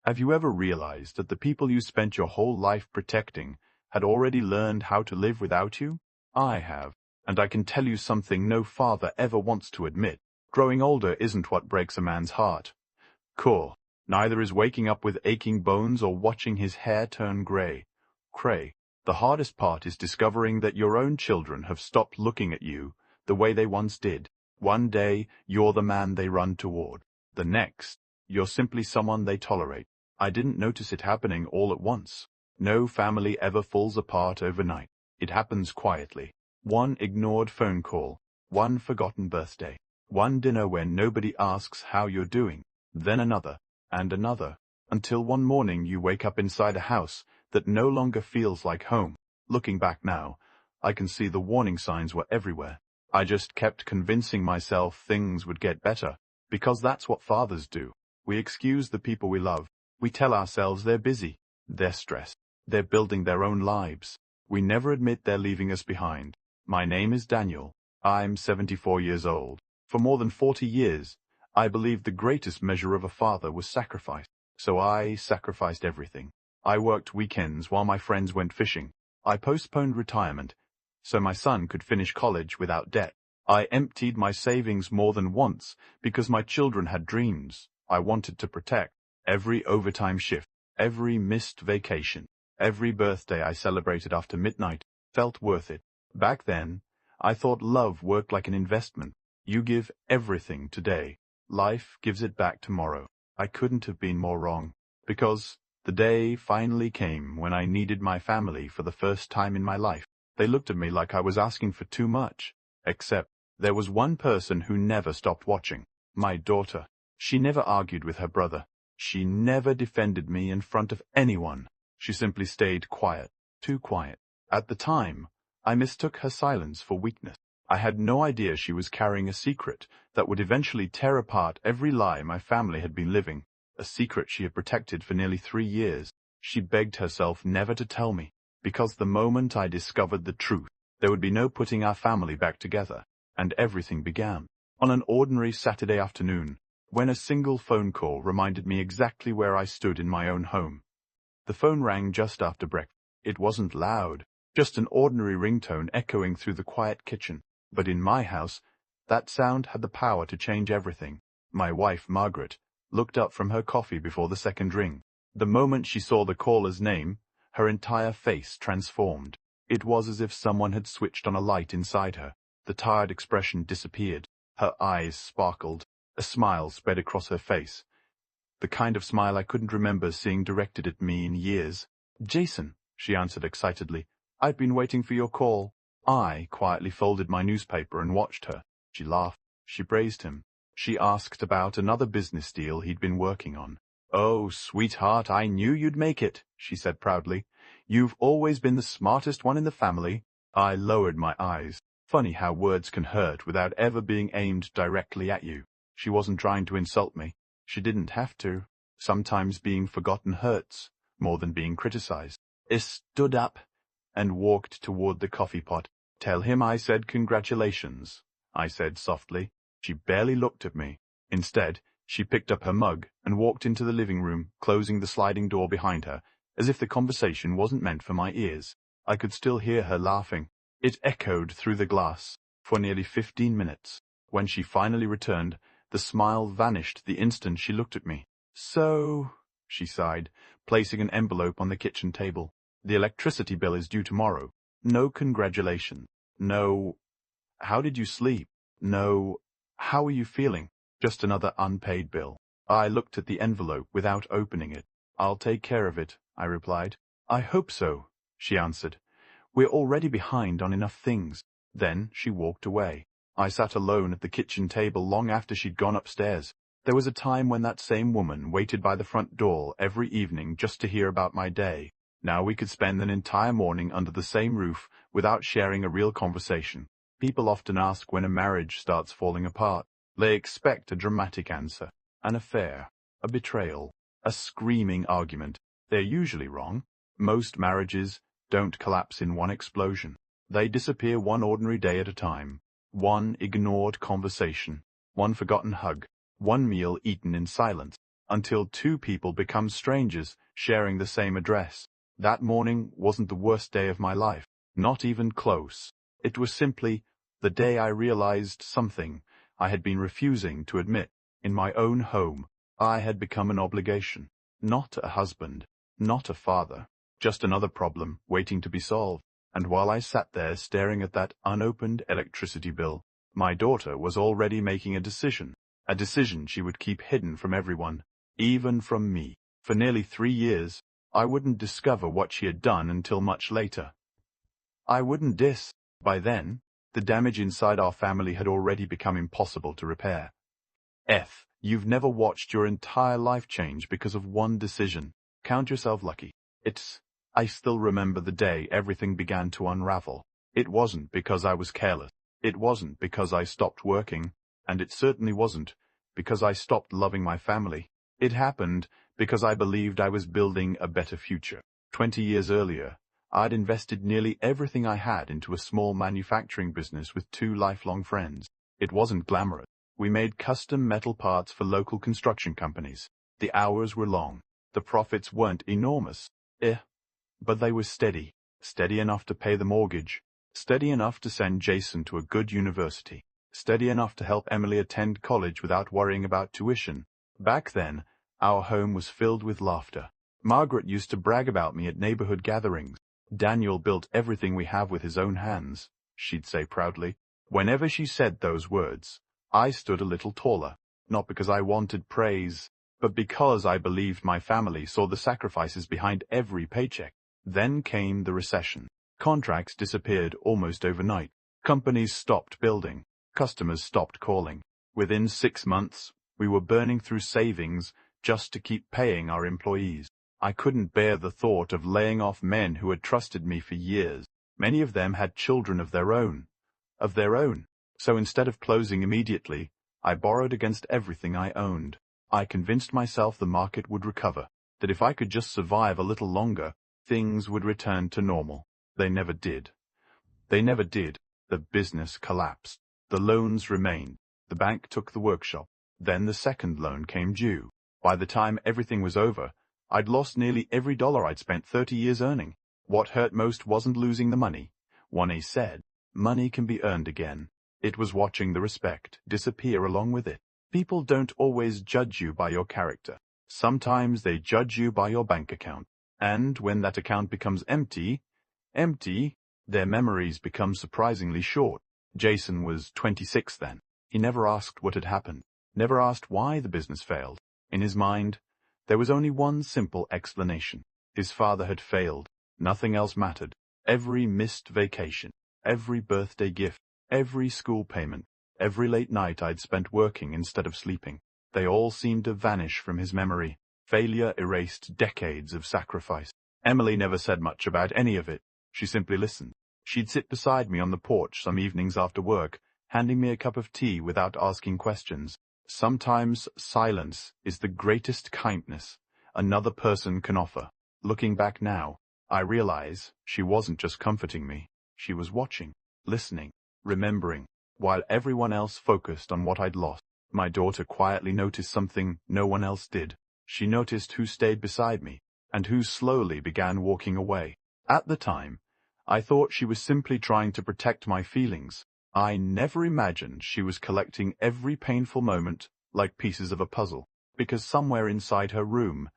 Have you ever realized that the people you spent your whole life protecting had already learned how to live without you? I have, and I can tell you something no father ever wants to admit. Growing older isn't what breaks a man's heart. Cool. Neither is waking up with aching bones or watching his hair turn gray. The hardest part is discovering that your own children have stopped looking at you the way they once did. One day, you're the man they run toward. The next, you're simply someone they tolerate. I didn't notice it happening all at once. No family ever falls apart overnight. It happens quietly. One ignored phone call, one forgotten birthday, one dinner when nobody asks how you're doing, then another, and another, until one morning you wake up inside a house that no longer feels like home. Looking back now, I can see the warning signs were everywhere. I just kept convincing myself things would get better, because that's what fathers do. We excuse the people we love. We tell ourselves they're busy, they're stressed, they're building their own lives. We never admit they're leaving us behind. My name is Daniel. I'm 74 years old. For more than 40 years, I believed the greatest measure of a father was sacrifice. So I sacrificed everything. I worked weekends while my friends went fishing. I postponed retirement so my son could finish college without debt. I emptied my savings more than once because my children had dreams I wanted to protect. Every overtime shift, every missed vacation, every birthday I celebrated after midnight felt worth it. Back then, I thought love worked like an investment. You give everything today, life gives it back tomorrow. I couldn't have been more wrong, because the day finally came when I needed my family for the first time in my life. They looked at me like I was asking for too much, except there was one person who never stopped watching. My daughter. She never argued with her brother. She never defended me in front of anyone. She simply stayed quiet, too quiet. At the time, I mistook her silence for weakness. I had no idea she was carrying a secret that would eventually tear apart every lie my family had been living, a secret she had protected for nearly 3 years. She begged herself never to tell me, because the moment I discovered the truth, there would be no putting our family back together, and everything began. On an ordinary Saturday afternoon, when a single phone call reminded me exactly where I stood in my own home. The phone rang just after breakfast. It wasn't loud, just an ordinary ringtone echoing through the quiet kitchen. But in my house, that sound had the power to change everything. My wife, Margaret, looked up from her coffee before the second ring. The moment she saw the caller's name, her entire face transformed. It was as if someone had switched on a light inside her. The tired expression disappeared. Her eyes sparkled. A smile spread across her face. The kind of smile I couldn't remember seeing directed at me in years. "Jason," she answered excitedly. "I've been waiting for your call." I quietly folded my newspaper and watched her. She laughed. She praised him. She asked about another business deal he'd been working on. "Oh, sweetheart, I knew you'd make it," she said proudly. "You've always been the smartest one in the family." I lowered my eyes. Funny how words can hurt without ever being aimed directly at you. She wasn't trying to insult me. She didn't have to. Sometimes being forgotten hurts more than being criticized. I stood up and walked toward the coffee pot. "Tell him I said congratulations," I said softly. She barely looked at me. Instead, she picked up her mug and walked into the living room, closing the sliding door behind her, as if the conversation wasn't meant for my ears. I could still hear her laughing. It echoed through the glass for nearly 15 minutes. When she finally returned, the smile vanished the instant she looked at me. "So," she sighed, placing an envelope on the kitchen table. "The electricity bill is due tomorrow. No congratulations. No, how did you sleep? No, how are you feeling? Just another unpaid bill." I looked at the envelope without opening it. "I'll take care of it," I replied. "I hope so," she answered. "We're already behind on enough things." Then she walked away. I sat alone at the kitchen table long after she'd gone upstairs. There was a time when that same woman waited by the front door every evening just to hear about my day. Now we could spend an entire morning under the same roof without sharing a real conversation. People often ask when a marriage starts falling apart. They expect a dramatic answer, an affair, a betrayal, a screaming argument. They're usually wrong. Most marriages don't collapse in one explosion. They disappear one ordinary day at a time. One ignored conversation, one forgotten hug, one meal eaten in silence. until two people become strangers, sharing the same address. That morning wasn't the worst day of my life, not even close. It was simply the day I realized something I had been refusing to admit. In my own home, I had become an obligation. Not a husband, not a father, just another problem waiting to be solved. And while I sat there staring at that unopened electricity bill, my daughter was already making a decision she would keep hidden from everyone, even from me. For nearly 3 years, I wouldn't discover what she had done until much later. I wouldn't diss. By then, the damage inside our family had already become impossible to repair. You've never watched your entire life change because of one decision. Count yourself lucky. I still remember the day everything began to unravel. It wasn't because I was careless. It wasn't because I stopped working, and it certainly wasn't because I stopped loving my family. It happened because I believed I was building a better future. 20 years earlier, I'd invested nearly everything I had into a small manufacturing business with 2 lifelong friends. It wasn't glamorous. We made custom metal parts for local construction companies. The hours were long. The profits weren't enormous. But they were steady. Steady enough to pay the mortgage. Steady enough to send Jason to a good university. Steady enough to help Emily attend college without worrying about tuition. Back then, our home was filled with laughter. Margaret used to brag about me at neighborhood gatherings. Daniel built everything we have with his own hands, she'd say proudly. Whenever she said those words, I stood a little taller, not because I wanted praise, but because I believed my family saw the sacrifices behind every paycheck. Then came the recession. Contracts disappeared almost overnight. Companies stopped building. Customers stopped calling. Within 6 months, we were burning through savings just to keep paying our employees. I couldn't bear the thought of laying off men who had trusted me for years. Many of them had children of their own. So instead of closing immediately, I borrowed against everything I owned. I convinced myself the market would recover, that if I could just survive a little longer, things would return to normal. They never did. The business collapsed. The loans remained. The bank took the workshop. Then the second loan came due. By the time everything was over, I'd lost nearly every dollar I'd spent 30 years earning. What hurt most wasn't losing the money. 1A said, money can be earned again. It was watching the respect disappear along with it. People don't always judge you by your character. Sometimes they judge you by your bank account. And when that account becomes empty, their memories become surprisingly short. Jason was 26 then. He never asked what had happened, never asked why the business failed. In his mind, there was only one simple explanation. His father had failed. Nothing else mattered. Every missed vacation, every birthday gift, every school payment, every late night I'd spent working instead of sleeping, they all seemed to vanish from his memory. Failure erased decades of sacrifice. Emily never said much about any of it. She simply listened. She'd sit beside me on the porch some evenings after work, handing me a cup of tea without asking questions. Sometimes silence is the greatest kindness another person can offer. Looking back now, I realize she wasn't just comforting me. She was watching, listening, remembering, while everyone else focused on what I'd lost. My daughter quietly noticed something no one else did. She noticed who stayed beside me, and who slowly began walking away. At the time, I thought she was simply trying to protect my feelings. I never imagined she was collecting every painful moment like pieces of a puzzle, because somewhere inside her room,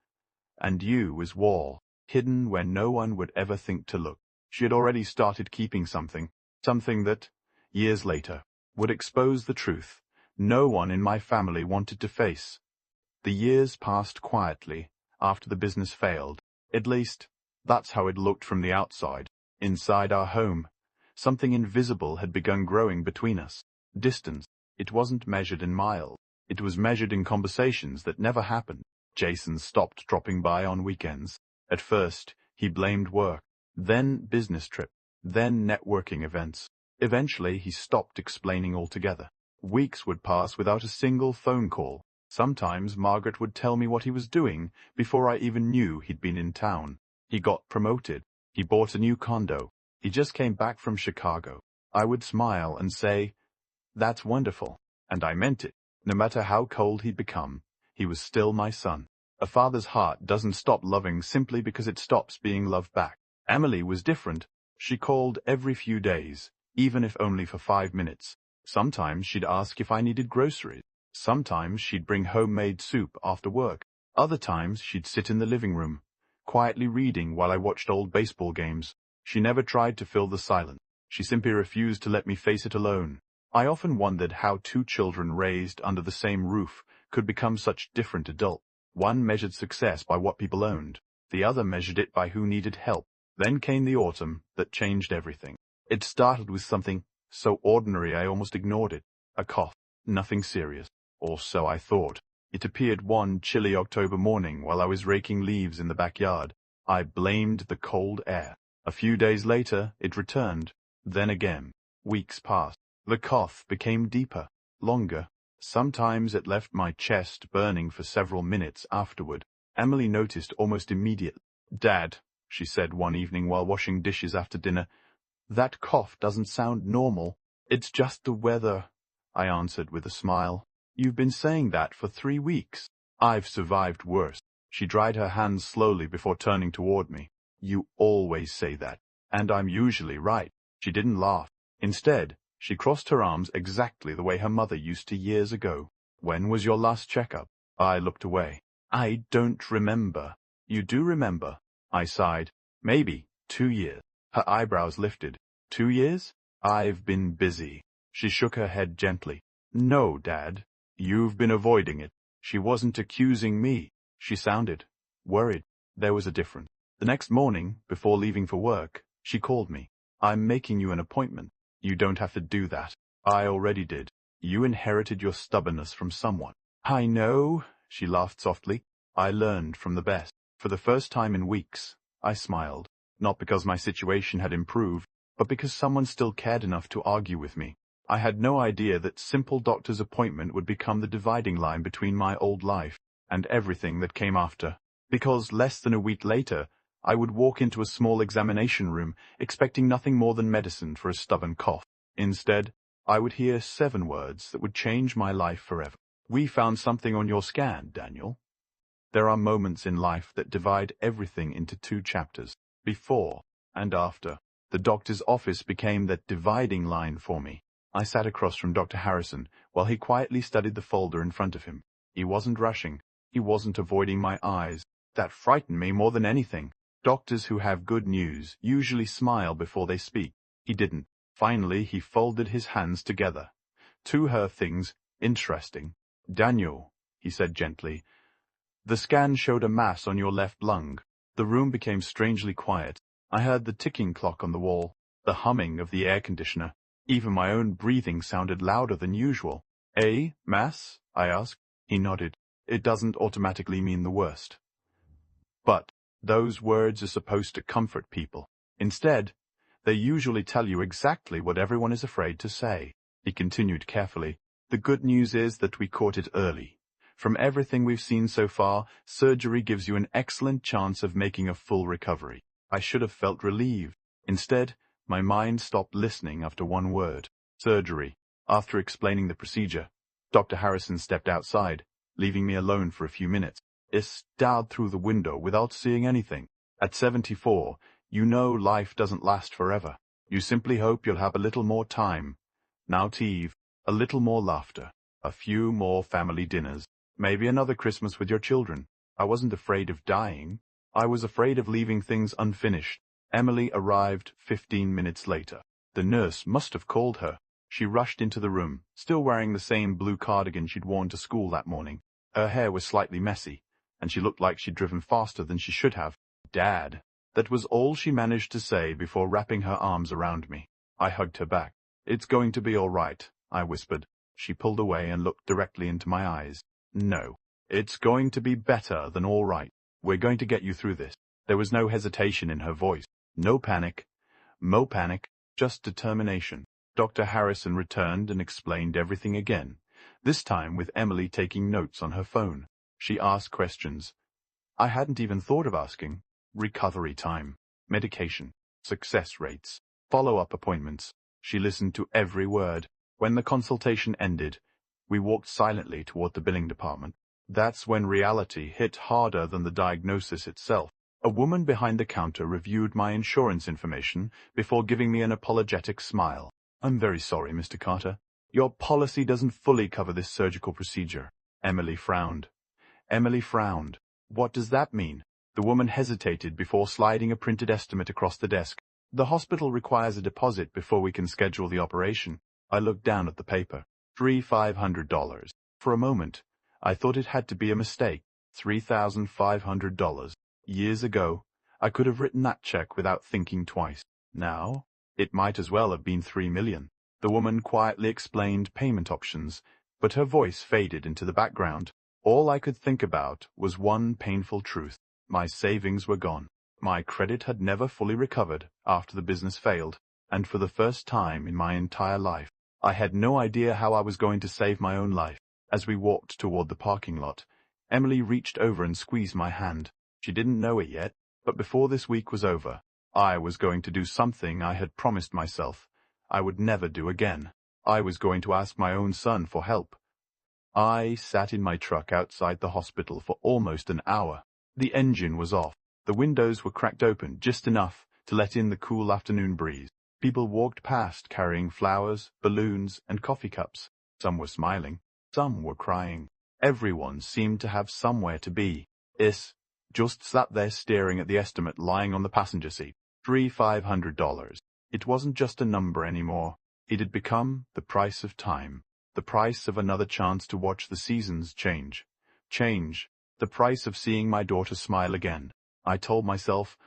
and you was wall, hidden where no one would ever think to look. She had already started keeping something that, years later, would expose the truth no one in my family wanted to face. The years passed quietly after the business failed. At least, that's how it looked from the outside. Inside our home, something invisible had begun growing between us. Distance. It wasn't measured in miles. It was measured in conversations that never happened. Jason stopped dropping by on weekends. At first, he blamed work, then business trip, then networking events. Eventually, he stopped explaining altogether. Weeks would pass without a single phone call. Sometimes Margaret would tell me what he was doing before I even knew he'd been in town. He got promoted. He bought a new condo. He just came back from Chicago. I would smile and say, "That's wonderful." And I meant it. No matter how cold he'd become, he was still my son. A father's heart doesn't stop loving simply because it stops being loved back. Emily was different. She called every few days, even if only for 5 minutes. Sometimes she'd ask if I needed groceries. Sometimes she'd bring homemade soup after work. Other times she'd sit in the living room, quietly reading while I watched old baseball games. She never tried to fill the silence. She simply refused to let me face it alone. I often wondered how two children raised under the same roof could become such different adults. One measured success by what people owned. The other measured it by who needed help. Then came the autumn that changed everything. It started with something so ordinary I almost ignored it. A cough. Nothing serious. Or so I thought. It appeared one chilly October morning while I was raking leaves in the backyard. I blamed the cold air. A few days later, it returned. Then again. Weeks passed. The cough became deeper, longer. Sometimes it left my chest burning for several minutes afterward. Emily noticed almost immediately. "Dad," she said one evening while washing dishes after dinner, "that cough doesn't sound normal." "It's just the weather," I answered with a smile. "You've been saying that for 3 weeks. I've survived worse." She dried her hands slowly before turning toward me. "You always say that, and I'm usually right." She didn't laugh. Instead, she crossed her arms exactly the way her mother used to years ago. "When was your last checkup?" I looked away. "I don't remember." "You do remember?" I sighed. "Maybe 2 years." Her eyebrows lifted. "2 years? I've been busy." She shook her head gently. "No, Dad. You've been avoiding it." She wasn't accusing me. She sounded worried. There was a difference. The next morning, before leaving for work, she called me. "I'm making you an appointment." "You don't have to do that." "I already did. You inherited your stubbornness from someone." "I know," she laughed softly. "I learned from the best." For the first time in weeks, I smiled. Not because my situation had improved, but because someone still cared enough to argue with me. I had no idea that simple doctor's appointment would become the dividing line between my old life and everything that came after. Because less than a week later, I would walk into a small examination room, expecting nothing more than medicine for a stubborn cough. Instead, I would hear 7 words that would change my life forever. "We found something on your scan, Daniel." There are moments in life that divide everything into 2 chapters, before and after. The doctor's office became that dividing line for me. I sat across from Dr. Harrison while he quietly studied the folder in front of him. He wasn't rushing. He wasn't avoiding my eyes. That frightened me more than anything. Doctors who have good news usually smile before they speak. He didn't. Finally, he folded his hands together. "To her things interesting. Daniel," he said gently, "the scan showed a mass on your left lung." The room became strangely quiet. I heard the ticking clock on the wall, the humming of the air conditioner. Even my own breathing sounded louder than usual. "A mass?" I asked. He nodded. "It doesn't automatically mean the worst. But those words are supposed to comfort people. Instead, they usually tell you exactly what everyone is afraid to say." He continued carefully. "The good news is that we caught it early. From everything we've seen so far, surgery gives you an excellent chance of making a full recovery." I should have felt relieved. Instead, my mind stopped listening after one word. Surgery. After explaining the procedure, Dr. Harrison stepped outside, leaving me alone for a few minutes. I stared through the window without seeing anything. At 74, you know life doesn't last forever. You simply hope you'll have a little more time. Now Eve, a little more laughter, a few more family dinners, maybe another Christmas with your children. I wasn't afraid of dying. I was afraid of leaving things unfinished. Emily arrived 15 minutes later. The nurse must have called her. She rushed into the room, still wearing the same blue cardigan she'd worn to school that morning. Her hair was slightly messy, and she looked like she'd driven faster than she should have. "Dad." That was all she managed to say before wrapping her arms around me. I hugged her back. "It's going to be all right," I whispered. She pulled away and looked directly into my eyes. "No. It's going to be better than all right. We're going to get you through this." There was no hesitation in her voice. No panic. No panic. Just determination. Dr. Harrison returned and explained everything again, this time with Emily taking notes on her phone. She asked questions I hadn't even thought of asking. Recovery time, medication, success rates, follow-up appointments. She listened to every word. When the consultation ended, we walked silently toward the billing department. That's when reality hit harder than the diagnosis itself. A woman behind the counter reviewed my insurance information before giving me an apologetic smile. "I'm very sorry, Mr. Carter. Your policy doesn't fully cover this surgical procedure." Emily frowned. Emily frowned. "What does that mean?" The woman hesitated before sliding a printed estimate across the desk. "The hospital requires a deposit before we can schedule the operation." I looked down at the paper. $3,500. For a moment, I thought it had to be a mistake. $3,500. Years ago, I could have written that check without thinking twice. Now, it might as well have been $3 million. The woman quietly explained payment options, but her voice faded into the background. All I could think about was one painful truth. My savings were gone. My credit had never fully recovered after the business failed, and for the first time in my entire life, I had no idea how I was going to save my own life. As we walked toward the parking lot, Emily reached over and squeezed my hand. She didn't know it yet, but before this week was over, I was going to do something I had promised myself I would never do again. I was going to ask my own son for help. I sat in my truck outside the hospital for almost an hour. The engine was off. The windows were cracked open just enough to let in the cool afternoon breeze. People walked past carrying flowers, balloons, and coffee cups. Some were smiling. Some were crying. Everyone seemed to have somewhere to be. Just sat there staring at the estimate lying on the passenger seat. $3,500. It wasn't just a number anymore. It had become the price of time. The price of another chance to watch the seasons change. The price of seeing my daughter smile again. I told myself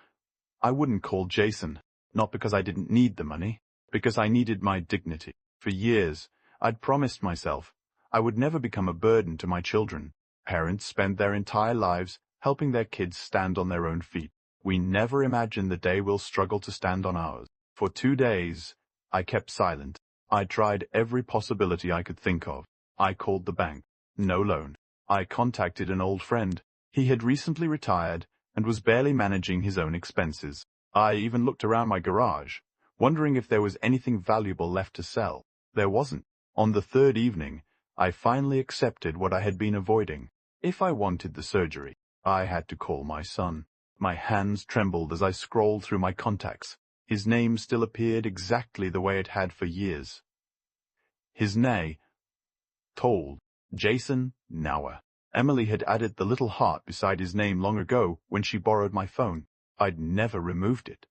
I wouldn't call Jason, not because I didn't need the money, because I needed my dignity. For years, I'd promised myself I would never become a burden to my children. Parents spend their entire lives helping their kids stand on their own feet. We never imagine the day we'll struggle to stand on ours. For 2 days, I kept silent. I tried every possibility I could think of. I called the bank. No loan. I contacted an old friend. He had recently retired and was barely managing his own expenses. I even looked around my garage, wondering if there was anything valuable left to sell. There wasn't. On the third evening, I finally accepted what I had been avoiding. If I wanted the surgery, I had to call my son. My hands trembled as I scrolled through my contacts. His name still appeared exactly the way it had for years. His name told Jason Nauer. Emily had added the little heart beside his name long ago when she borrowed my phone. I'd never removed it.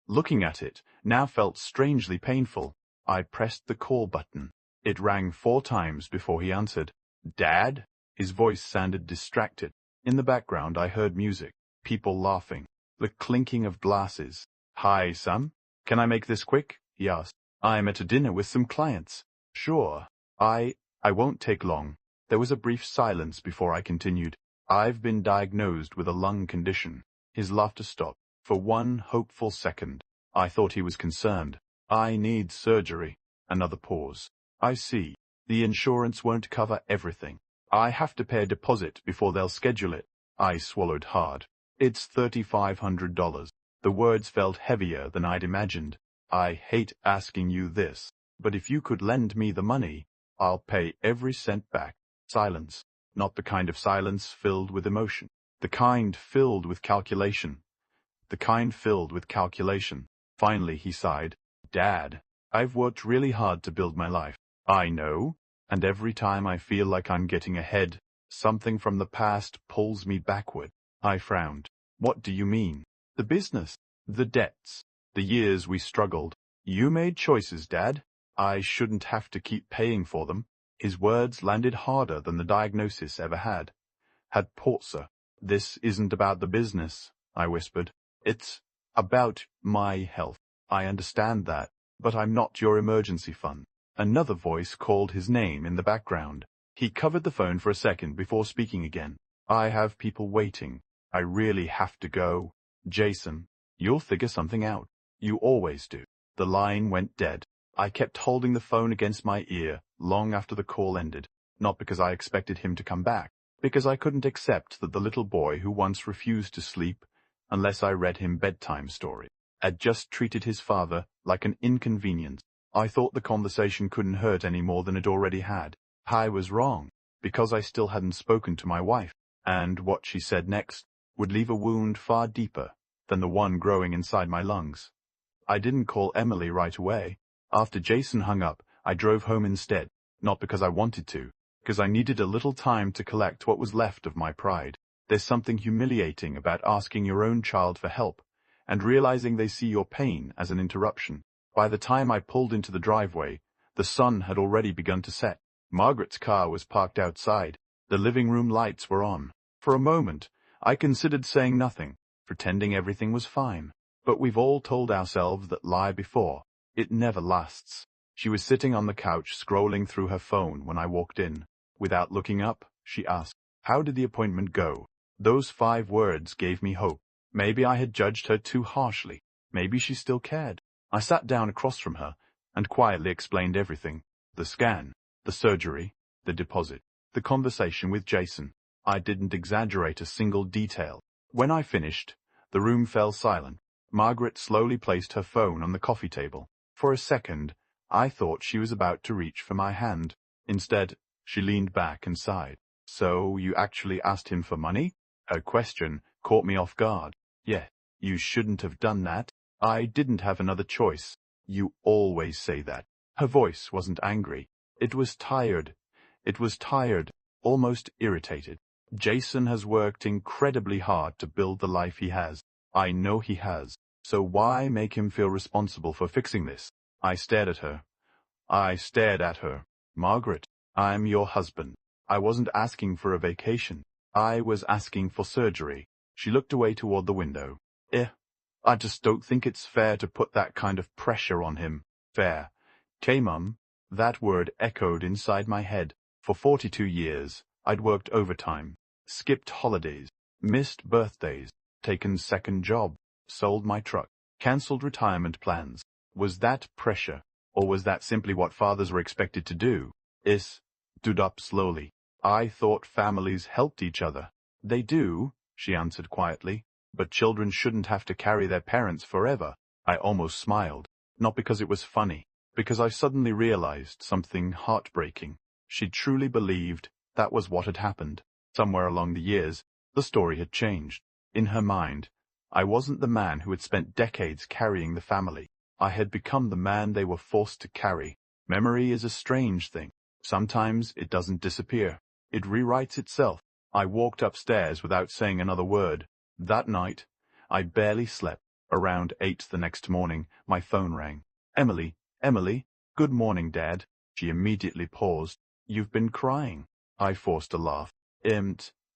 Looking at it now felt strangely painful. I pressed the call button. It rang 4 times before he answered. "Dad?" His voice sounded distracted. In the background I heard music, people laughing, the clinking of glasses. "Hi, Sam. Can I make this quick?" he asked. "I'm at a dinner with some clients." "Sure. I won't take long." There was a brief silence before I continued. "I've been diagnosed with a lung condition." His laughter stopped. For one hopeful second, I thought he was concerned. "I need surgery." Another pause. "I see. The insurance won't cover everything. I have to pay a deposit before they'll schedule it." I swallowed hard. "It's $3,500. The words felt heavier than I'd imagined. "I hate asking you this, but if you could lend me the money, I'll pay every cent back." Silence. Not the kind of silence filled with emotion. The kind filled with calculation. Finally he sighed. "Dad, I've worked really hard to build my life." "I know. And every time I feel like I'm getting ahead, something from the past pulls me backward." I frowned. "What do you mean?" "The business. The debts. The years we struggled. You made choices, Dad. I shouldn't have to keep paying for them." His words landed harder than the diagnosis ever had. Had Portser. "This isn't about the business," I whispered. "It's about my health. I understand that, but I'm not your emergency fund." Another voice called his name in the background. He covered the phone for a second before speaking again. "I have people waiting. I really have to go. Jason, you'll figure something out. You always do." The line went dead. I kept holding the phone against my ear long after the call ended, not because I expected him to come back, because I couldn't accept that the little boy who once refused to sleep unless I read him bedtime stories had just treated his father like an inconvenience. I thought the conversation couldn't hurt any more than it already had. I was wrong. because I still hadn't spoken to my wife, and what she said next would leave a wound far deeper than the one growing inside my lungs. I didn't call Emily right away. After Jason hung up, I drove home instead, not because I wanted to, because I needed a little time to collect what was left of my pride. There's something humiliating about asking your own child for help, and realizing they see your pain as an interruption. By the time I pulled into the driveway, the sun had already begun to set. Margaret's car was parked outside. The living room lights were on. For a moment, I considered saying nothing, pretending everything was fine. But we've all told ourselves that lie before. It never lasts. She was sitting on the couch scrolling through her phone when I walked in. Without looking up, she asked, "How did the appointment go?" Those 5 words gave me hope. Maybe I had judged her too harshly. Maybe she still cared. I sat down across from her and quietly explained everything. The scan, the surgery, the deposit, the conversation with Jason. I didn't exaggerate a single detail. When I finished, the room fell silent. Margaret slowly placed her phone on the coffee table. For a second, I thought she was about to reach for my hand. Instead, she leaned back and sighed. "So you actually asked him for money?" Her question caught me off guard. "Yeah, you shouldn't have done that. I didn't have another choice." "You always say that." Her voice wasn't angry. It was tired. It was tired, almost irritated. "Jason has worked incredibly hard to build the life he has. I know he has. So why make him feel responsible for fixing this?" I stared at her. "Margaret, I'm your husband. I wasn't asking for a vacation. I was asking for surgery." She looked away toward the window. I just don't think it's fair to put that kind of pressure on him." "Fair. Mum." That word echoed inside my head. For 42 years, I'd worked overtime, skipped holidays, missed birthdays, taken second job, sold my truck, cancelled retirement plans. Was that pressure, or was that simply what fathers were expected to do? Stood up slowly. "I thought families helped each other." "They do," she answered quietly, "but children shouldn't have to carry their parents forever." I almost smiled, not because it was funny, because I suddenly realized something heartbreaking. She truly believed that was what had happened. Somewhere along the years, the story had changed. In her mind, I wasn't the man who had spent decades carrying the family. I had become the man they were forced to carry. Memory is a strange thing. Sometimes it doesn't disappear. It rewrites itself. I walked upstairs without saying another word. That night, I barely slept. Around 8 the next morning, my phone rang. Emily, good morning, Dad." She immediately paused. "You've been crying." I forced a laugh.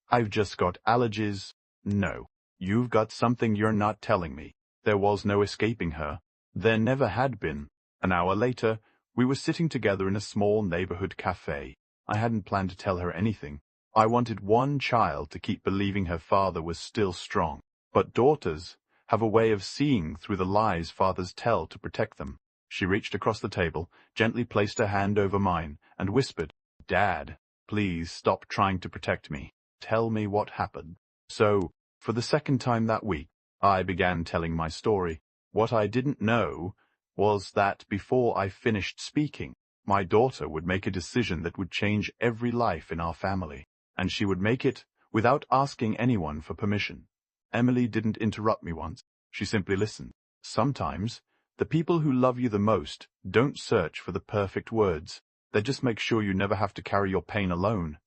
I've just got allergies." "No, you've got something you're not telling me." There was no escaping her. There never had been. An hour later, we were sitting together in a small neighborhood cafe. I hadn't planned to tell her anything. I wanted one child to keep believing her father was still strong. But daughters have a way of seeing through the lies fathers tell to protect them. She reached across the table, gently placed her hand over mine, and whispered, "Dad, please stop trying to protect me. Tell me what happened." So, for the second time that week, I began telling my story. What I didn't know was that before I finished speaking, my daughter would make a decision that would change every life in our family, and she would make it without asking anyone for permission. Emily didn't interrupt me once. She simply listened. Sometimes, the people who love you the most don't search for the perfect words. They just make sure you never have to carry your pain alone.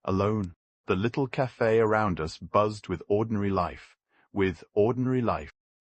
Alone. The little cafe around us buzzed with ordinary life.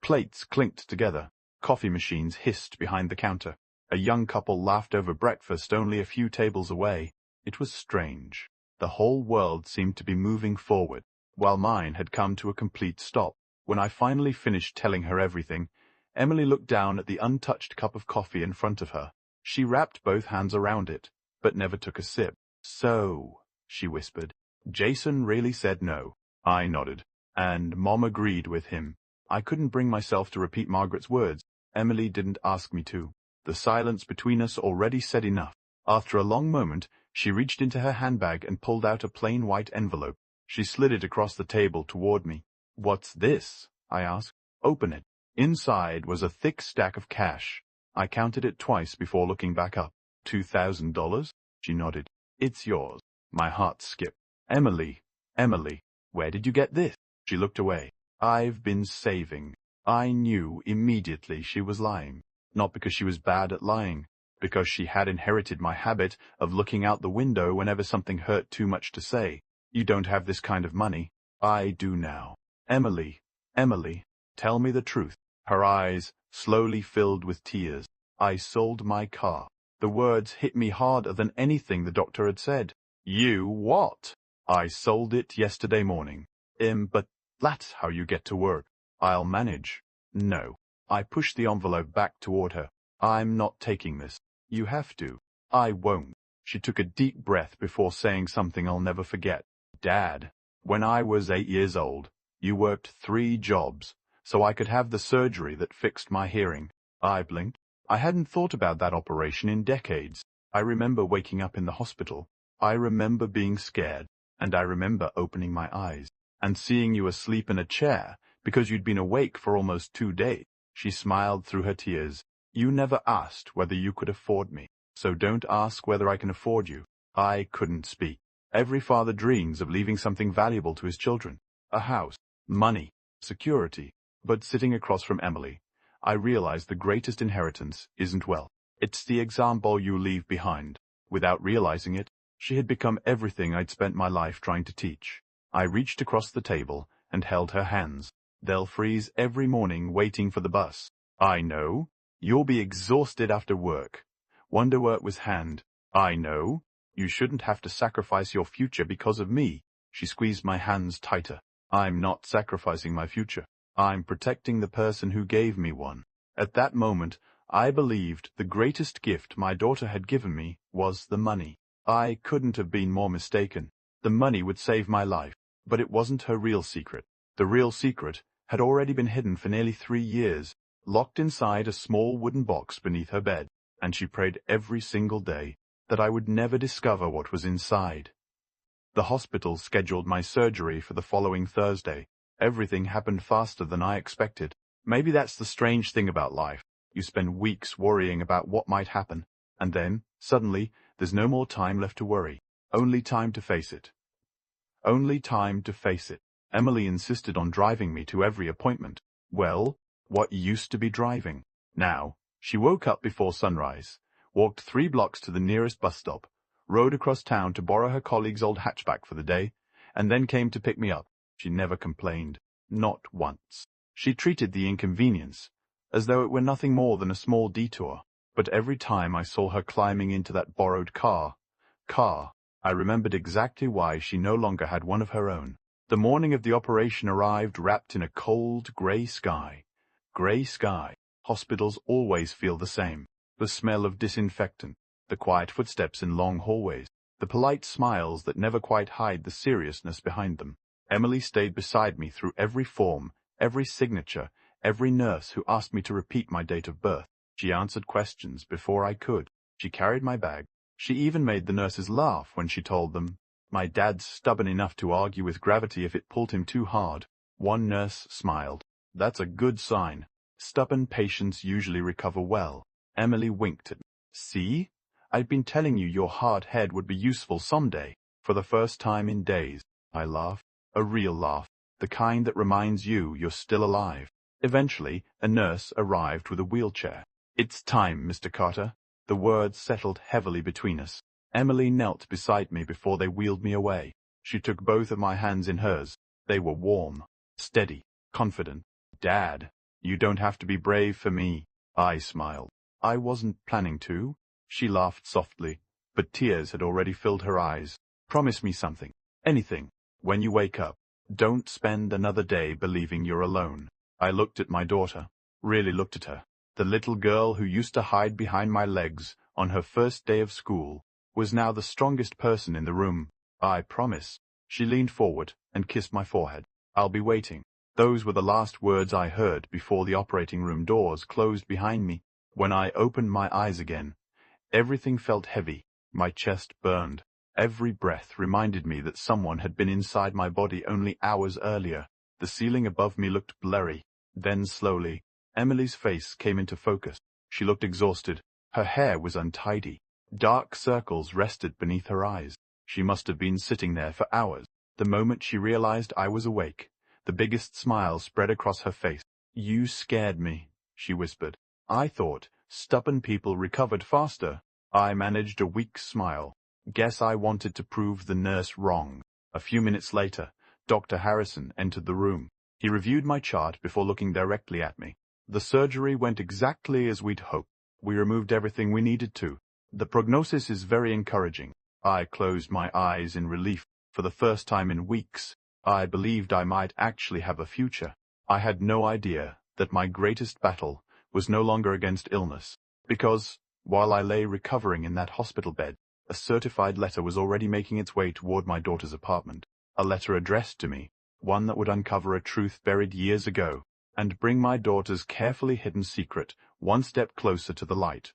Plates clinked together. Coffee machines hissed behind the counter. A young couple laughed over breakfast only a few tables away. It was strange. The whole world seemed to be moving forward, while mine had come to a complete stop. When I finally finished telling her everything, Emily looked down at the untouched cup of coffee in front of her. She wrapped both hands around it, but never took a sip. "So," she whispered, "Jason really said no." I nodded, and Mom agreed with him. I couldn't bring myself to repeat Margaret's words. Emily didn't ask me to. The silence between us already said enough. After a long moment, she reached into her handbag and pulled out a plain white envelope. She slid it across the table toward me. "What's this?" I asked. "Open it." Inside was a thick stack of cash. I counted it twice before looking back up. $2,000? She nodded. "It's yours." My heart skipped. Emily, Emily, where did you get this? She looked away. I've been saving. I knew immediately she was lying. Not because she was bad at lying, because she had inherited my habit of looking out the window whenever something hurt too much to say. You don't have this kind of money. I do now. Emily, Emily, tell me the truth. Her eyes slowly filled with tears. I sold my car. The words hit me harder than anything the doctor had said. You what? I sold it yesterday morning. But that's how you get to work. I'll manage. No. I pushed the envelope back toward her. I'm not taking this. You have to. I won't. She took a deep breath before saying something I'll never forget. Dad, when I was 8 years old, you worked 3 jobs, so I could have the surgery that fixed my hearing. I blinked. I hadn't thought about that operation in decades. I remember waking up in the hospital. I remember being scared, and I remember opening my eyes and seeing you asleep in a chair because you'd been awake for almost 2 days. She smiled through her tears. You never asked whether you could afford me, so don't ask whether I can afford you. I couldn't speak. Every father dreams of leaving something valuable to his children. A house, money, security. But sitting across from Emily, I realized the greatest inheritance isn't wealth. It's the example you leave behind. Without realizing it, she had become everything I'd spent my life trying to teach. I reached across the table and held her hands. They'll freeze every morning waiting for the bus. I know. You'll be exhausted after work. Wonder where it was hand. I know. You shouldn't have to sacrifice your future because of me. She squeezed my hands tighter. I'm not sacrificing my future. I'm protecting the person who gave me one. At that moment, I believed the greatest gift my daughter had given me was the money. I couldn't have been more mistaken. The money would save my life, but it wasn't her real secret. The real secret had already been hidden for nearly 3 years, locked inside a small wooden box beneath her bed, and she prayed every single day that I would never discover what was inside. The hospital scheduled my surgery for the following Thursday. Everything happened faster than I expected. Maybe that's the strange thing about life. You spend weeks worrying about what might happen, and then, suddenly, there's no more time left to worry. Only time to face it. Only time to face it. Emily insisted on driving me to every appointment. Well, what used to be driving? Now, she woke up before sunrise, walked 3 blocks to the nearest bus stop, rode across town to borrow her colleague's old hatchback for the day, and then came to pick me up. She never complained. Not once. She treated the inconvenience as though it were nothing more than a small detour. But every time I saw her climbing into that borrowed car, I remembered exactly why she no longer had one of her own. The morning of the operation arrived wrapped in a cold, grey sky. Grey sky. Hospitals always feel the same. The smell of disinfectant, the quiet footsteps in long hallways, the polite smiles that never quite hide the seriousness behind them. Emily stayed beside me through every form, every signature, every nurse who asked me to repeat my date of birth. She answered questions before I could. She carried my bag. She even made the nurses laugh when she told them. My dad's stubborn enough to argue with gravity if it pulled him too hard. One nurse smiled. That's a good sign. Stubborn patients usually recover well. Emily winked at me. See? I'd been telling you your hard head would be useful someday. For the first time in days, I laughed. A real laugh. The kind that reminds you you're still alive. Eventually, a nurse arrived with a wheelchair. It's time, Mr. Carter. The words settled heavily between us. Emily knelt beside me before they wheeled me away. She took both of my hands in hers. They were warm, steady, confident. Dad, you don't have to be brave for me. I smiled. I wasn't planning to. She laughed softly, but tears had already filled her eyes. Promise me something. Anything. When you wake up, don't spend another day believing you're alone. I looked at my daughter, really looked at her. The little girl who used to hide behind my legs on her first day of school was now the strongest person in the room. I promise. She leaned forward and kissed my forehead. I'll be waiting. Those were the last words I heard before the operating room doors closed behind me. When I opened my eyes again, everything felt heavy. My chest burned. Every breath reminded me that someone had been inside my body only hours earlier. The ceiling above me looked blurry. Then slowly, Emily's face came into focus. She looked exhausted. Her hair was untidy. Dark circles rested beneath her eyes. She must have been sitting there for hours. The moment she realized I was awake, the biggest smile spread across her face. "You scared me," she whispered. "I thought stubborn people recovered faster." I managed a weak smile. Guess I wanted to prove the nurse wrong. A few minutes later, Dr. Harrison entered the room. He reviewed my chart before looking directly at me. "The surgery went exactly as we'd hoped. We removed everything we needed to. The prognosis is very encouraging." I closed my eyes in relief. For the first time in weeks, I believed I might actually have a future. I had no idea that my greatest battle was no longer against illness, because, while I lay recovering in that hospital bed, a certified letter was already making its way toward my daughter's apartment. A letter addressed to me, one that would uncover a truth buried years ago, and bring my daughter's carefully hidden secret one step closer to the light.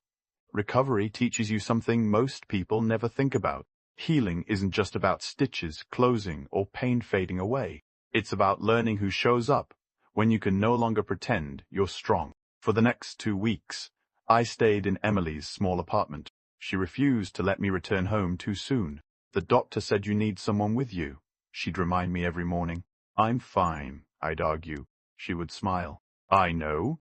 Recovery teaches you something most people never think about. Healing isn't just about stitches closing or pain fading away. It's about learning who shows up when you can no longer pretend you're strong. For the next 2 weeks, I stayed in Emily's small apartment. She refused to let me return home too soon. "The doctor said you need someone with you," she'd remind me every morning. "I'm fine," I'd argue. She would smile. "I know.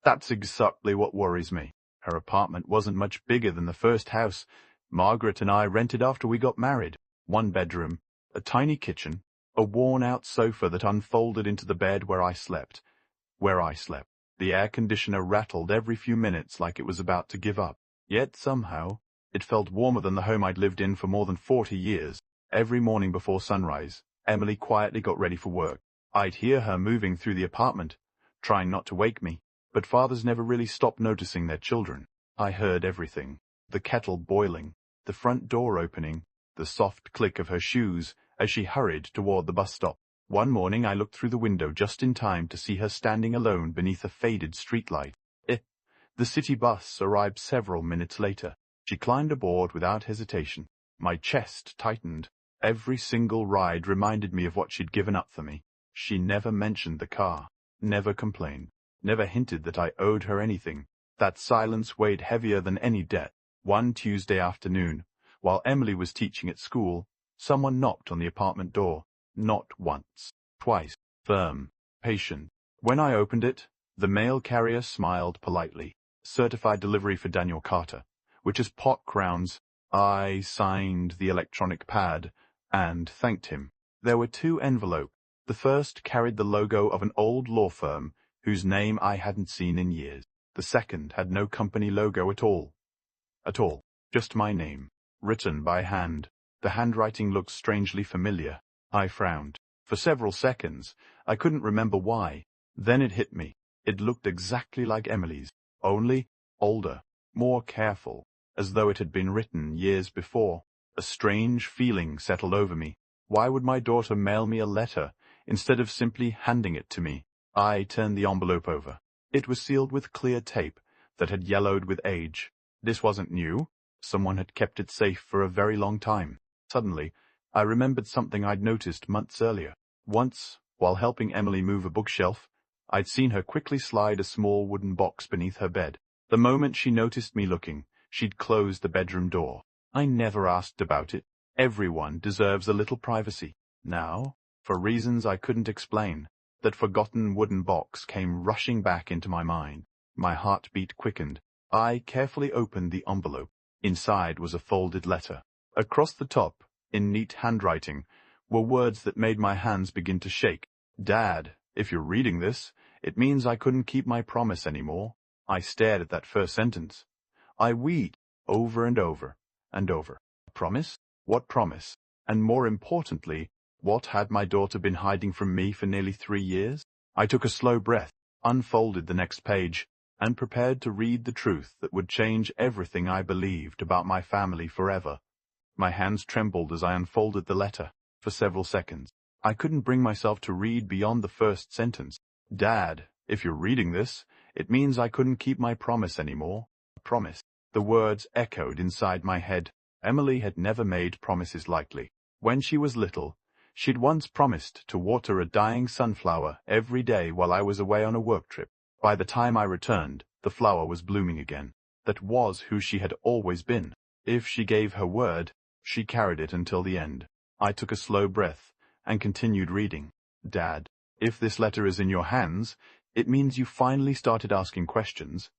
That's exactly what worries me." Her apartment wasn't much bigger than the first house Margaret and I rented after we got married. 1 bedroom, a tiny kitchen, a worn-out sofa that unfolded into the bed where I slept. The air conditioner rattled every few minutes like it was about to give up. Yet somehow, it felt warmer than the home I'd lived in for more than 40 years. Every morning before sunrise, Emily quietly got ready for work. I'd hear her moving through the apartment, trying not to wake me. But fathers never really stopped noticing their children. I heard everything. The kettle boiling, the front door opening, the soft click of her shoes as she hurried toward the bus stop. One morning I looked through the window just in time to see her standing alone beneath a faded streetlight. The city bus arrived several minutes later. She climbed aboard without hesitation. My chest tightened. Every single ride reminded me of what she'd given up for me. She never mentioned the car, never complained, never hinted that I owed her anything. That silence weighed heavier than any debt. One Tuesday afternoon, while Emily was teaching at school, someone knocked on the apartment door. Not once, twice. Firm, patient. When I opened it, the mail carrier smiled politely. "Certified delivery for Daniel Carter," which is pot crowns. I signed the electronic pad and thanked him. There were 2 envelopes. The first carried the logo of an old law firm whose name I hadn't seen in years. The second had no company logo at all. Just my name, written by hand. The handwriting looked strangely familiar. I frowned. For several seconds, I couldn't remember why. Then it hit me. It looked exactly like Emily's, only older, more careful, as though it had been written years before. A strange feeling settled over me. Why would my daughter mail me a letter instead of simply handing it to me? I turned the envelope over. It was sealed with clear tape that had yellowed with age. This wasn't new. Someone had kept it safe for a very long time. Suddenly, I remembered something I'd noticed months earlier. Once, while helping Emily move a bookshelf, I'd seen her quickly slide a small wooden box beneath her bed. The moment she noticed me looking, she'd closed the bedroom door. I never asked about it. Everyone deserves a little privacy. Now, for reasons I couldn't explain, that forgotten wooden box came rushing back into my mind. My heartbeat quickened. I carefully opened the envelope. Inside was a folded letter. Across the top, in neat handwriting, were words that made my hands begin to shake. "Dad, if you're reading this, it means I couldn't keep my promise anymore." I stared at that first sentence. I weed over and over and over. Promise? What promise? And more importantly, what had my daughter been hiding from me for nearly 3 years? I took a slow breath, unfolded the next page, and prepared to read the truth that would change everything I believed about my family forever. My hands trembled as I unfolded the letter. For several seconds, I couldn't bring myself to read beyond the first sentence. "Dad, if you're reading this, it means I couldn't keep my promise anymore." Promise. The words echoed inside my head. Emily had never made promises lightly. When she was little, she'd once promised to water a dying sunflower every day while I was away on a work trip. By the time I returned, the flower was blooming again. That was who she had always been. If she gave her word, She carried it until the end. I took a slow breath and continued reading. Dad, if this letter is in your hands, it means you finally started asking questions.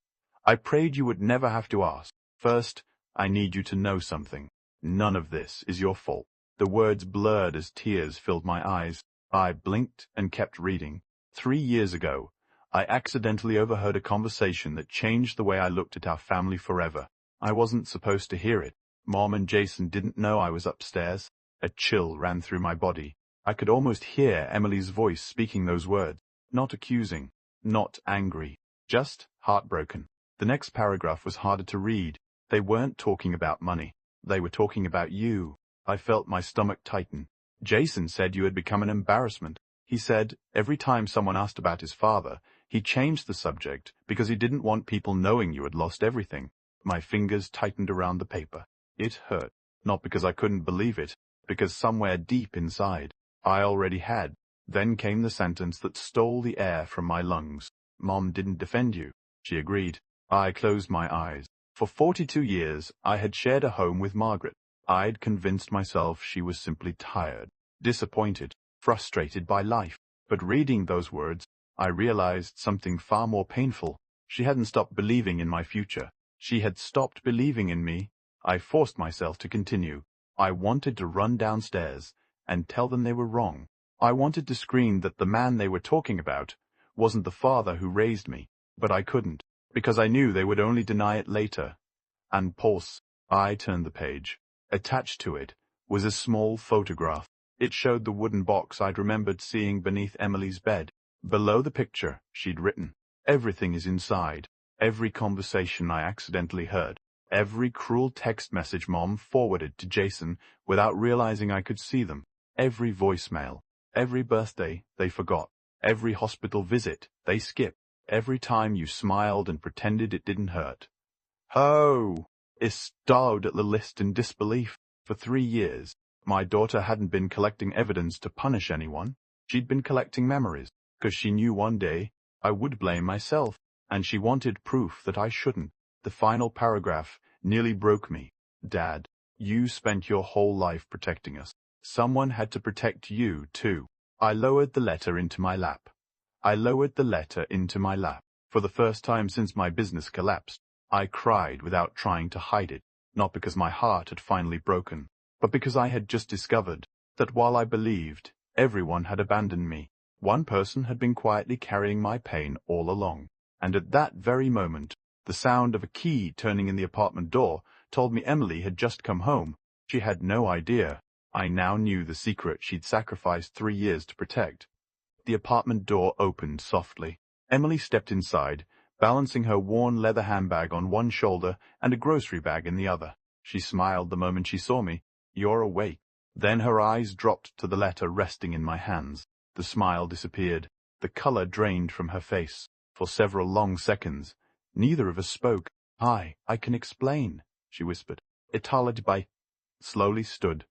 I prayed you would never have to ask. First, I need you to know something. None of this is your fault. The words blurred as tears filled my eyes. I blinked and kept reading. 3 years ago, I accidentally overheard a conversation that changed the way I looked at our family forever. I wasn't supposed to hear it. Mom and Jason didn't know I was upstairs. A chill ran through my body. I could almost hear Emily's voice speaking those words. Not accusing, not angry, just heartbroken. The next paragraph was harder to read. They weren't talking about money. They were talking about you. I felt my stomach tighten. Jason said you had become an embarrassment. He said every time someone asked about his father, he changed the subject because he didn't want people knowing you had lost everything. My fingers tightened around the paper. It hurt, not because I couldn't believe it, because somewhere deep inside, I already had. Then came the sentence that stole the air from my lungs. Mom didn't defend you. She agreed. I closed my eyes. For 42 years, I had shared a home with Margaret. I'd convinced myself she was simply tired, disappointed, frustrated by life. But reading those words, I realized something far more painful. She hadn't stopped believing in my future. She had stopped believing in me. I forced myself to continue. I wanted to run downstairs and tell them they were wrong. I wanted to scream that the man they were talking about wasn't the father who raised me, but I couldn't, because I knew they would only deny it later. And pulse, I turned the page. Attached to it was a small photograph. It showed the wooden box I'd remembered seeing beneath Emily's bed. Below the picture, she'd written, "Everything is inside. Every conversation I accidentally heard. Every cruel text message Mom forwarded to Jason without realizing I could see them. Every voicemail. Every birthday they forgot. Every hospital visit they skipped. Every time you smiled and pretended it didn't hurt." Oh! I stared at the list in disbelief. For 3 years, my daughter hadn't been collecting evidence to punish anyone. She'd been collecting memories, because she knew one day I would blame myself, and she wanted proof that I shouldn't. The final paragraph nearly broke me. Dad, you spent your whole life protecting us. Someone had to protect you, too. I lowered the letter into my lap. For the first time since my business collapsed, I cried without trying to hide it, not because my heart had finally broken, but because I had just discovered that while I believed everyone had abandoned me, one person had been quietly carrying my pain all along. And at that very moment, the sound of a key turning in the apartment door told me Emily had just come home. She had no idea. I now knew the secret she'd sacrificed 3 years to protect. The apartment door opened softly. Emily stepped inside, balancing her worn leather handbag on one shoulder and a grocery bag in the other. She smiled the moment she saw me. "You're awake." Then her eyes dropped to the letter resting in my hands. The smile disappeared. The color drained from her face. For several long seconds, neither of us spoke. I can explain," she whispered. "Italid by..." Slowly stood,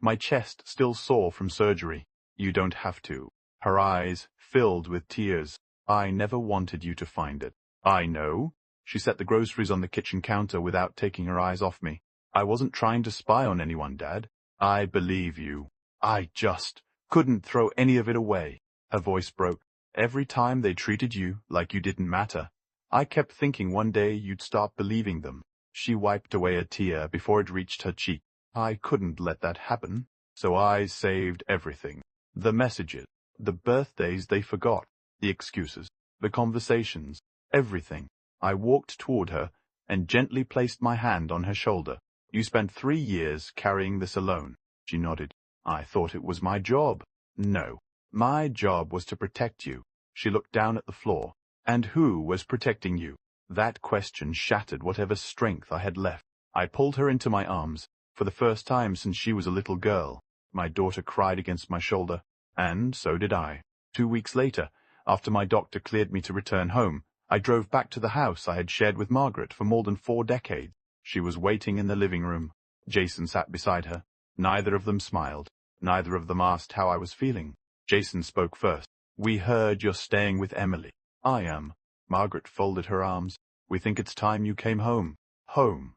my chest still sore from surgery. "You don't have to." Her eyes filled with tears. "I never wanted you to find it." "I know." She set the groceries on the kitchen counter without taking her eyes off me. "I wasn't trying to spy on anyone, Dad. I believe you. I just couldn't throw any of it away." Her voice broke. "Every time they treated you like you didn't matter, I kept thinking one day you'd stop believing them." She wiped away a tear before it reached her cheek. "I couldn't let that happen, so I saved everything. The messages, the birthdays they forgot, the excuses, the conversations, everything." I walked toward her and gently placed my hand on her shoulder. "You spent 3 years carrying this alone." She nodded. "I thought it was my job." "No. My job was to protect you." She looked down at the floor. "And who was protecting you?" That question shattered whatever strength I had left. I pulled her into my arms. For the first time since she was a little girl, my daughter cried against my shoulder, and so did I. 2 weeks later, after my doctor cleared me to return home, I drove back to the house I had shared with Margaret for more than 4 decades. She was waiting in the living room. Jason sat beside her. Neither of them smiled. Neither of them asked how I was feeling. Jason spoke first. "We heard you're staying with Emily." "I am." Margaret folded her arms. "We think it's time you came home." Home.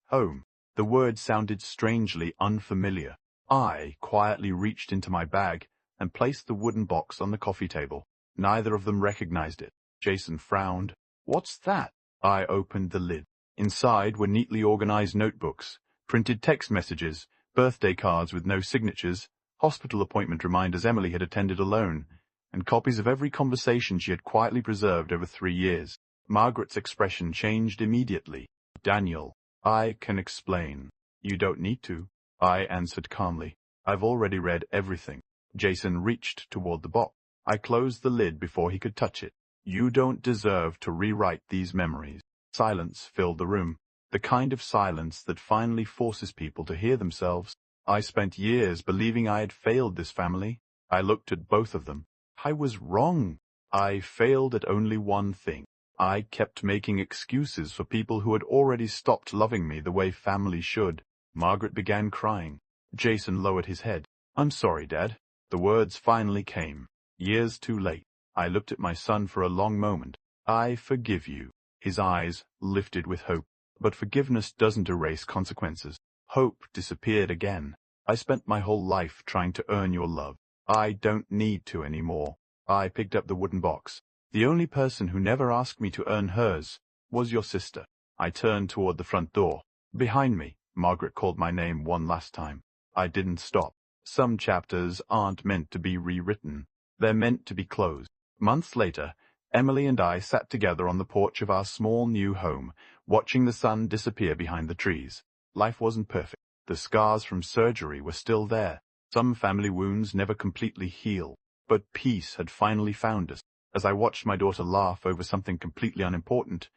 Home. The word sounded strangely unfamiliar. I quietly reached into my bag and placed the wooden box on the coffee table. Neither of them recognized it. Jason frowned. "What's that?" I opened the lid. Inside were neatly organized notebooks, printed text messages, birthday cards with no signatures, hospital appointment reminders Emily had attended alone, and copies of every conversation she had quietly preserved over 3 years. Margaret's expression changed immediately. "Daniel, I can explain." "You don't need to," I answered calmly. "I've already read everything." Jason reached toward the box. I closed the lid before he could touch it. "You don't deserve to rewrite these memories." Silence filled the room, the kind of silence that finally forces people to hear themselves. I spent years believing I had failed this family. I looked at both of them. I was wrong. I failed at only one thing. I kept making excuses for people who had already stopped loving me the way family should. Margaret began crying. Jason lowered his head. "I'm sorry, Dad." The words finally came. Years too late. I looked at my son for a long moment. "I forgive you." His eyes lifted with hope. But forgiveness doesn't erase consequences. Hope disappeared again. "I spent my whole life trying to earn your love. I don't need to anymore." I picked up the wooden box. "The only person who never asked me to earn hers was your sister." I turned toward the front door. Behind me, Margaret called my name one last time. I didn't stop. Some chapters aren't meant to be rewritten. They're meant to be closed. Months later, Emily and I sat together on the porch of our small new home, watching the sun disappear behind the trees. Life wasn't perfect. The scars from surgery were still there. Some family wounds never completely heal. But peace had finally found us. As I watched my daughter laugh over something completely unimportant,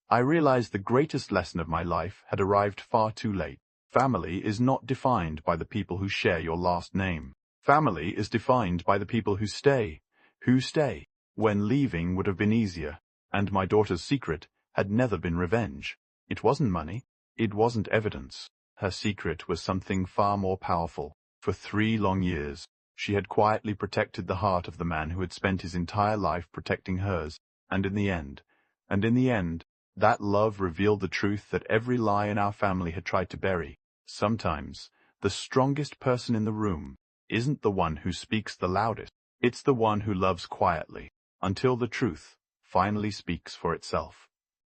I realized the greatest lesson of my life had arrived far too late. Family is not defined by the people who share your last name. Family is defined by the people who stay. When leaving would have been easier, and my daughter's secret had never been revenge. It wasn't money. It wasn't evidence. Her secret was something far more powerful. For 3 long years, she had quietly protected the heart of the man who had spent his entire life protecting hers, and in the end, that love revealed the truth that every lie in our family had tried to bury. Sometimes, the strongest person in the room isn't the one who speaks the loudest. It's the one who loves quietly, until the truth finally speaks for itself.